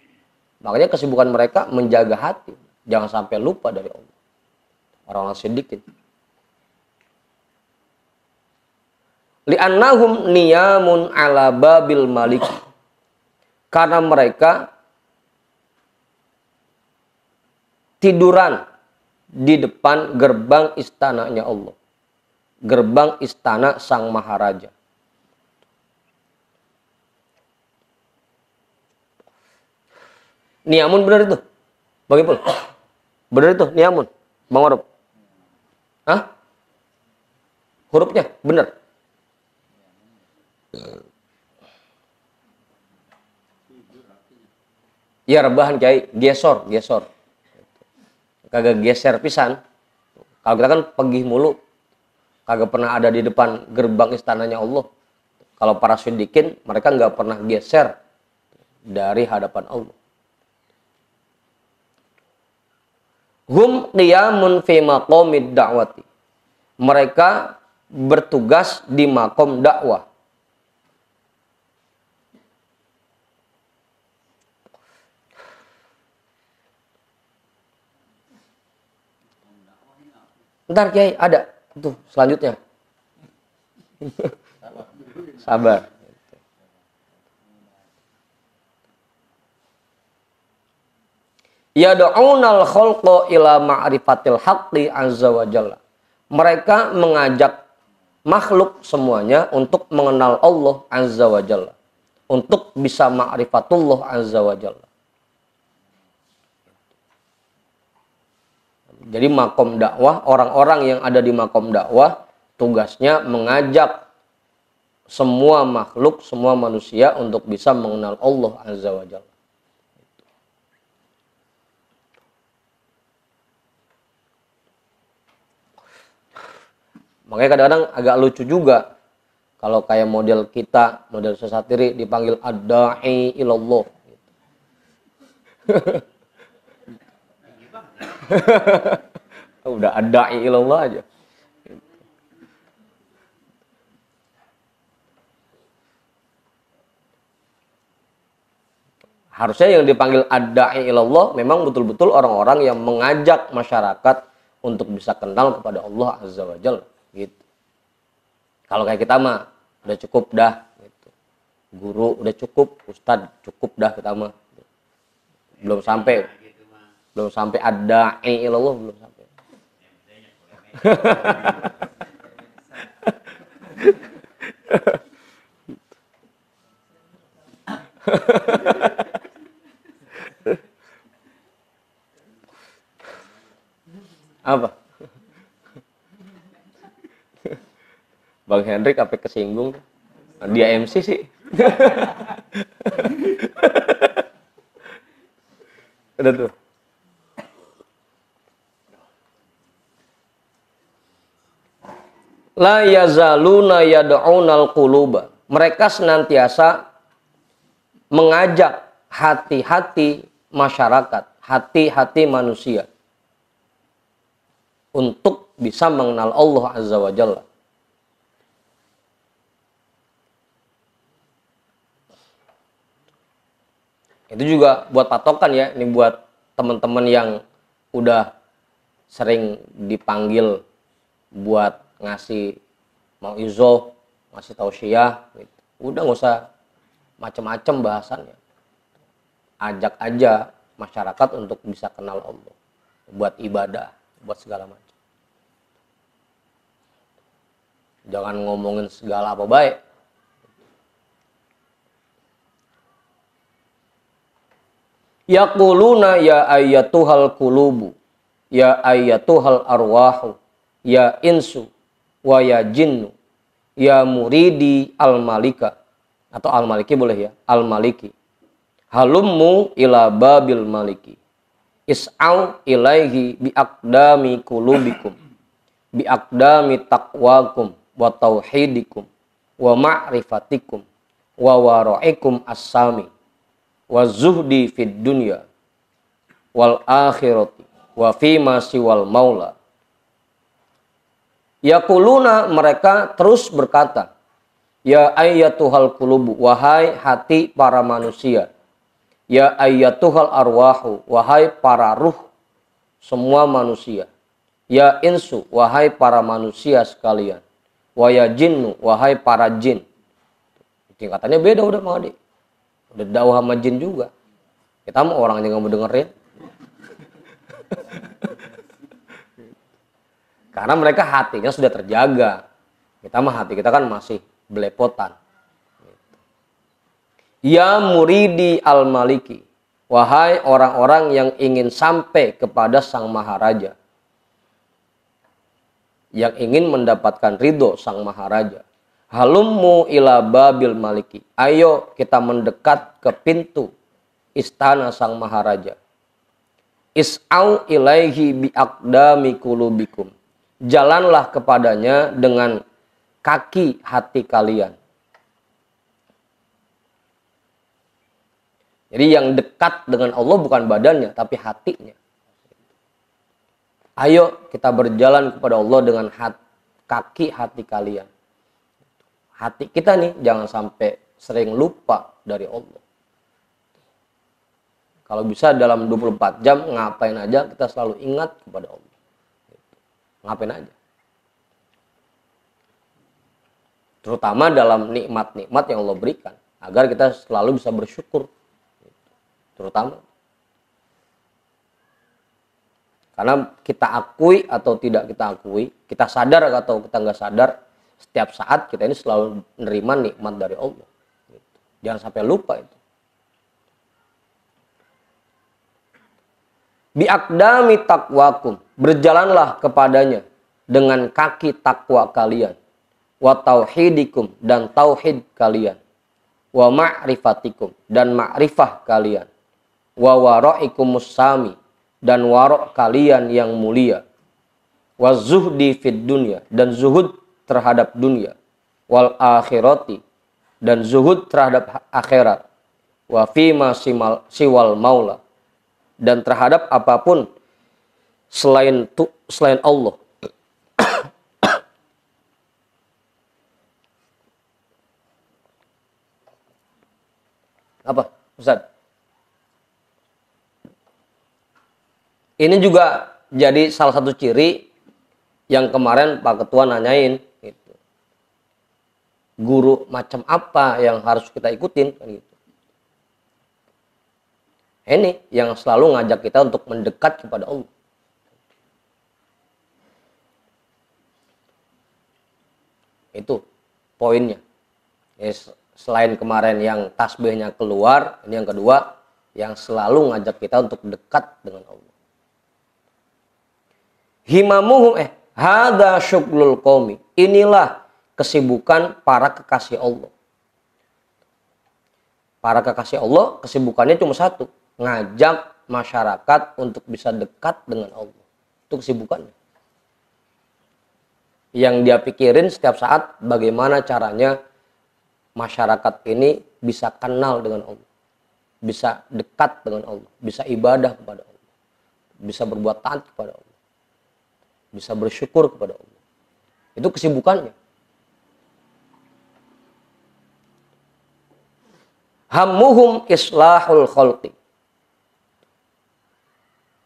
Makanya kesibukan mereka menjaga hati. Jangan sampai lupa dari Allah. Orang-orang sedikit. Li'annahum niyamun ala babil malik. Karena mereka tiduran di depan gerbang istananya Allah. Gerbang istana Sang Maharaja. Niyamun benar itu? Bang Ipul? Benar itu, niyamun? Bang Warup? Hah? Hurufnya? Benar? Ya rebahan Kiai, gesor. Kagak geser pisan. Kalau kita kan pergi mulu, kagak pernah ada di depan gerbang istananya Allah. Kalau para siddiqin, mereka nggak pernah geser dari hadapan Allah. Hum qiyamun fi maqamid da'wati. Mereka bertugas di makom dakwah. Ntar Kiai ada tuh selanjutnya. Sabar. Yad'unal khalqa ila ma'rifatil haqqi azza wa jalla. Mereka mengajak makhluk semuanya untuk mengenal Allah azza wa jalla. Untuk bisa ma'rifatullah azza wa jalla. Jadi makom dakwah, orang-orang yang ada di makom dakwah tugasnya mengajak semua makhluk, semua manusia untuk bisa mengenal Allah azza wa jalla. Makanya kadang-kadang agak lucu juga kalau kayak model kita, model sesatiri dipanggil ad-da'i ilallah. Udah ad-da'i ilallah aja. Harusnya yang dipanggil ad-da'i ilallah memang betul-betul orang-orang yang mengajak masyarakat untuk bisa kenal kepada Allah azza wa jalla. Gitu. Kalau kayak kita mah udah cukup dah gitu. Guru udah cukup, ustadz cukup dah kita mah. Belum sampai ada ilallah belum sampai. Apa? Bang Hendrik apa kesinggung? Dia MC sih. Udah tuh. La yazaluna yad'unal quluba. Mereka senantiasa mengajak hati-hati masyarakat, hati-hati manusia untuk bisa mengenal Allah azza wa jalla. Itu juga buat patokan ya, ini buat teman-teman yang udah sering dipanggil buat ngasih mauizah, ngasih tausiah gitu. Udah nggak usah macam-macam bahasannya. Ajak aja masyarakat untuk bisa kenal Allah, buat ibadah, buat segala macam. Jangan ngomongin segala apa baik. Yaquluna ya ayyatuhal qulubu. ya ayyatuhal arwahu, ya insu, wa ya jinnu, ya muridi al-malika. Atau al-maliki boleh ya, al-maliki. Halummu ila babil maliki. Is'au ilaihi biaqdami kulubikum. Biaqdami taqwakum wa tauhidikum wa ma'rifatikum wa wara'ikum as-sami wa zuhdi fid dunya wal akhirati wa fima siwal maula. Yaquluna, mereka terus berkata, ya ayyatuhal qulubu, wahai hati para manusia. Ya ayyatuhal arwahu, wahai para ruh semua manusia. Ya insu, wahai para manusia sekalian. Wa ya jinnu, wahai para jin. Tingkatannya beda udah Mang Adi. Udah dakwah sama jin juga. Kita mah orang yang nggak mau dengerin. Karena mereka hatinya sudah terjaga. Kita mah hati kita kan masih belepotan. Ya muridi al-maliki, wahai orang-orang yang ingin sampai kepada sang maharaja, yang ingin mendapatkan ridho sang maharaja. Halummu ila babil maliki, ayo kita mendekat ke pintu istana sang maharaja. Is'au ilaihi biaqdami kulubikum, jalanlah kepadanya dengan kaki hati kalian. Jadi yang dekat dengan Allah bukan badannya, tapi hatinya. Ayo kita berjalan kepada Allah dengan kaki hati kalian. Hati kita nih jangan sampai sering lupa dari Allah. Kalau bisa dalam 24 jam ngapain aja kita selalu ingat kepada Allah. Ngapain aja. Terutama dalam nikmat-nikmat yang Allah berikan. Agar kita selalu bisa bersyukur. Terutama. Karena kita akui atau tidak kita akui, kita sadar atau kita nggak sadar, setiap saat kita ini selalu menerima nikmat dari Allah. Jangan sampai lupa itu. Biaqdami taqwakum, berjalanlah kepadanya dengan kaki takwa kalian. Wa tauhidikum, dan tauhid kalian. Wa ma'rifatikum, dan ma'rifah kalian. Wa waraikumus sami, dan warok kalian yang mulia. Wa zuhdi fid dunya, dan zuhud terhadap dunia. Wal akhirati, dan zuhud terhadap akhirat. Wa fima siwal maula, dan terhadap apapun selain Allah. Apa Ustaz? Ini juga jadi salah satu ciri yang kemarin Pak Ketua nanyain. Gitu. Guru macam apa yang harus kita ikutin? Gitu. Ini yang selalu ngajak kita untuk mendekat kepada Allah. Itu poinnya. Selain kemarin yang tasbihnya keluar, ini yang kedua, yang selalu ngajak kita untuk dekat dengan Allah. Himamuhum hadza syughlul qaumi. Inilah kesibukan para kekasih Allah. Para kekasih Allah kesibukannya cuma satu, ngajak masyarakat untuk bisa dekat dengan Allah. Itu kesibukannya. Yang dia pikirin setiap saat bagaimana caranya masyarakat ini bisa kenal dengan Allah. Bisa dekat dengan Allah, bisa ibadah kepada Allah. Bisa berbuat taat kepada Allah. Bisa bersyukur kepada Allah. Itu kesibukannya. Hammuhum islahul khalqi.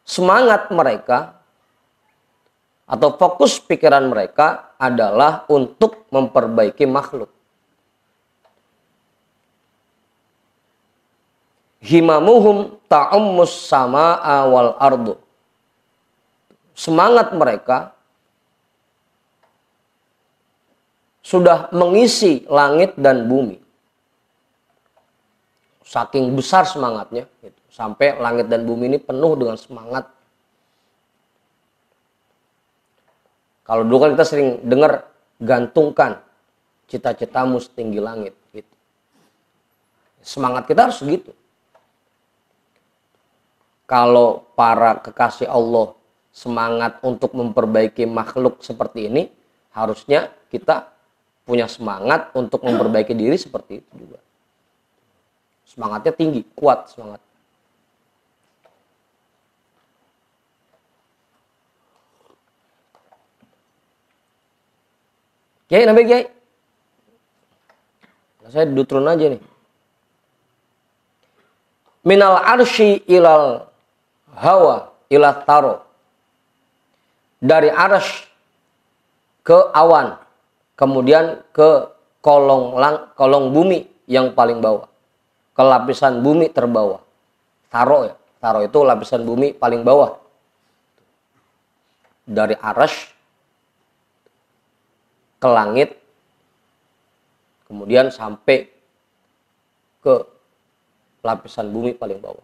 Semangat mereka atau fokus pikiran mereka adalah untuk memperbaiki makhluk. Himamuhum ta'ummus sama'a wal ardu. Semangat mereka sudah mengisi langit dan bumi. Saking besar semangatnya, gitu. Sampai langit dan bumi ini penuh dengan semangat. Kalau dulu kan kita sering dengar gantungkan cita-citamu setinggi langit gitu. Semangat kita harus segitu. Kalau para kekasih Allah semangat untuk memperbaiki makhluk seperti ini, harusnya kita punya semangat untuk memperbaiki diri seperti itu juga. Semangatnya tinggi, kuat semangat. Kiai, nabi Kiai. Saya duduk turun aja nih. Minal arsy ilal hawa ila taro. Dari arsy ke awan, kemudian ke kolong bumi yang paling bawah, ke lapisan bumi terbawah. Taro ya, taro itu lapisan bumi paling bawah. Dari arsy ke langit, kemudian sampai ke lapisan bumi paling bawah.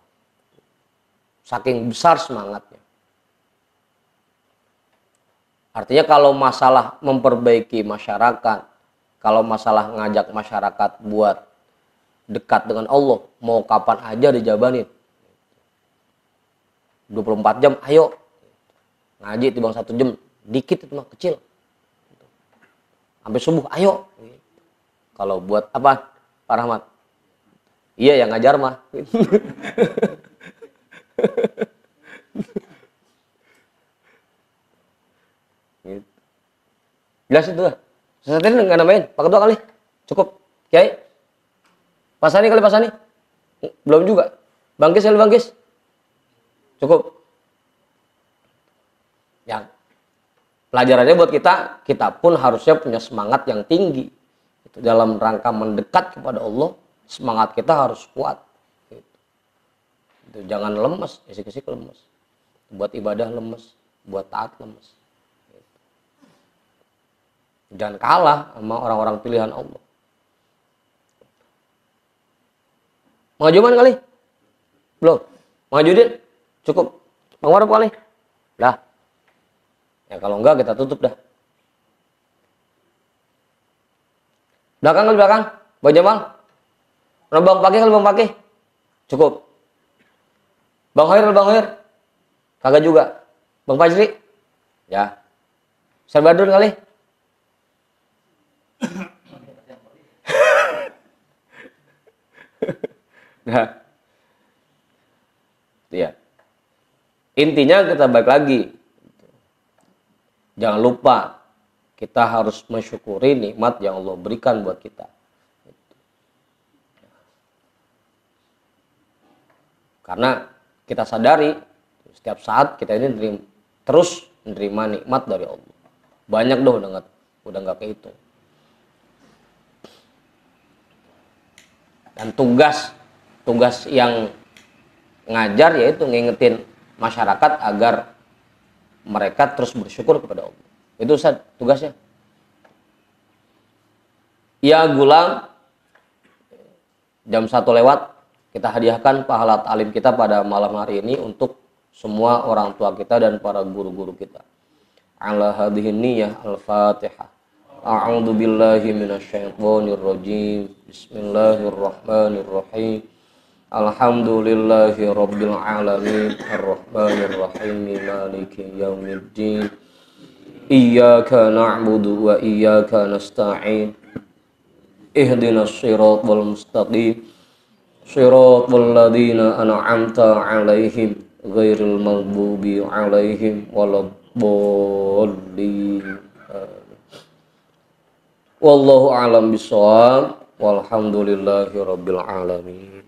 Saking besar semangatnya. Artinya kalau masalah memperbaiki masyarakat, kalau masalah ngajak masyarakat buat dekat dengan Allah, mau kapan aja dijabanin. 24 jam, ayo. Ngaji timbang 1 jam, dikit itu mah kecil. Sampai subuh, ayo. Kalau buat apa, Pak Rahmat? Iya, yang ngajar mah. Gitu. Jelas itu lah. Sesaat ini nggak namain, pakai 2 kali. Cukup. Kiai. Pasani kali pasani. Belum juga. Bangkis kali bangkis. Cukup. Ya. Pelajarannya buat kita pun harusnya punya semangat yang tinggi. Itu dalam rangka mendekat kepada Allah, semangat kita harus kuat. Itu jangan lemes, isik-isik lemes. Buat ibadah lemes, buat taat lemes. Jangan kalah sama orang-orang pilihan Allah. Mengajuman kali? Belum? Mengajudin? Cukup? Mengarap kali? Dah. Ya kalau enggak kita tutup dah. Belakang kali belakang? Bang Jamal? Bang Pakih kali Bang Pakih? Cukup? Bang Hoir? Kagak juga? Bang Fajri? Ya. Ustaz Badrun kali? Nah. Ya. Intinya kita balik lagi. Jangan lupa kita harus mensyukuri nikmat yang Allah berikan buat kita. Karena kita sadari setiap saat kita ini terus menerima nikmat dari Allah. Banyak udah nggak kehitung. Dan tugas yang ngajar yaitu ngingetin masyarakat agar mereka terus bersyukur kepada Allah. Itu Ustaz tugasnya. Ya gulam, jam 1 lewat, kita hadiahkan pahala ta'lim kita pada malam hari ini untuk semua orang tua kita dan para guru-guru kita. Ala hadhihi niyyah al-Fatihah. A'udzu billahi minasyaitonir rajim. Bismillahirrahmanirrahim. Alhamdulillahi rabbil alamin arrahmanir rahim maliki yaumiddin iyyaka na'budu wa iyyaka nasta'in ihdinas siratal mustaqim siratal ladzina an'amta 'alaihim ghairil maghdubi 'alaihim waladdallin. Wallahu a'lam bishawab. Walhamdulillahi rabbil alamin.